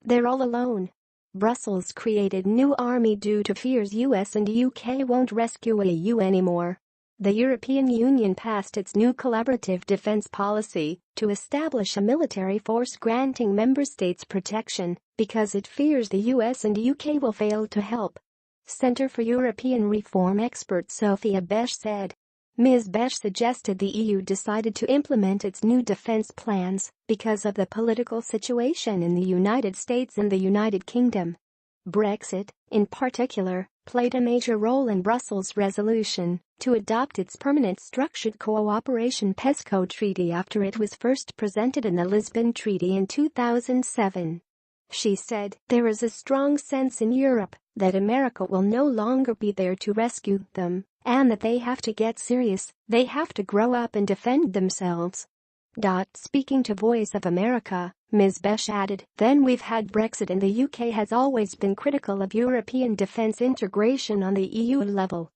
They're all alone. Brussels created new army due to fears US and UK won't rescue EU anymore. The European Union passed its new collaborative defense policy to establish a military force granting member states protection because it fears the US and UK will fail to help. Centre for European Reform expert Sophia Besch said. Ms. Besch suggested the EU decided to implement its new defense plans because of the political situation in the United States and the United Kingdom. Brexit, in particular, played a major role in Brussels' resolution to adopt its Permanent Structured Cooperation PESCO Treaty after it was first presented in the Lisbon Treaty in 2007. She said, "There is a strong sense in Europe that America will no longer be there to rescue them, and that they have to get serious, they have to grow up and defend themselves." Speaking to Voice of America, Ms. Besch added, "Then we've had Brexit and the UK has always been critical of European defence integration on the EU level."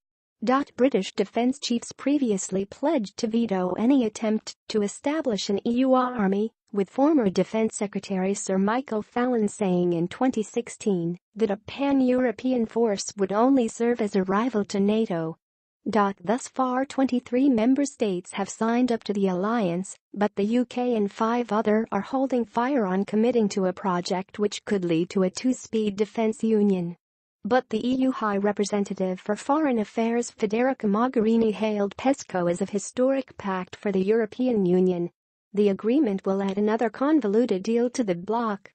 British defence chiefs previously pledged to veto any attempt to establish an EU army, with former Defence Secretary Sir Michael Fallon saying in 2016 that a pan-European force would only serve as a rival to NATO. Thus far 23 member states have signed up to the alliance, but the UK and 5 others are holding fire on committing to a project which could lead to a two-speed defence union. But the EU High Representative for Foreign Affairs Federica Mogherini hailed PESCO as a historic pact for the European Union. The agreement will add another convoluted deal to the bloc,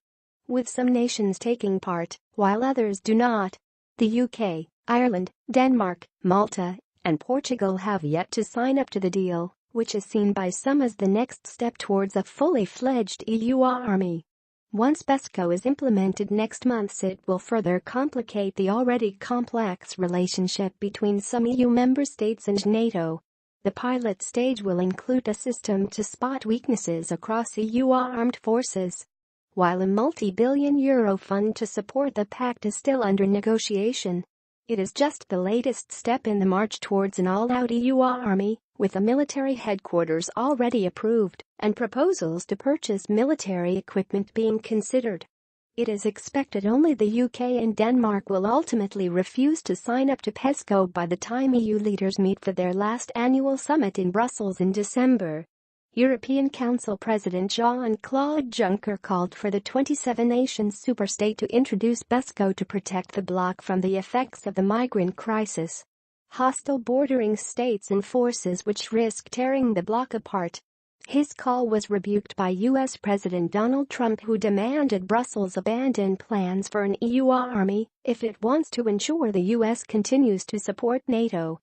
with some nations taking part, while others do not. The UK, Ireland, Denmark, Malta, and Portugal have yet to sign up to the deal, which is seen by some as the next step towards a fully fledged EU army. Once PESCO is implemented next month, it will further complicate the already complex relationship between some EU member states and NATO. The pilot stage will include a system to spot weaknesses across EU armed forces. While a multi-billion euro fund to support the pact is still under negotiation, it is just the latest step in the march towards an all-out EU army, with a military headquarters already approved and proposals to purchase military equipment being considered. It is expected only the UK and Denmark will ultimately refuse to sign up to PESCO by the time EU leaders meet for their last annual summit in Brussels in December. European Council President Jean-Claude Juncker called for the 27-nation superstate to introduce PESCO to protect the bloc from the effects of the migrant crisis. Hostile bordering states and forces which risk tearing the bloc apart. His call was rebuked by U.S. President Donald Trump, who demanded Brussels abandon plans for an EU army if it wants to ensure the U.S. continues to support NATO.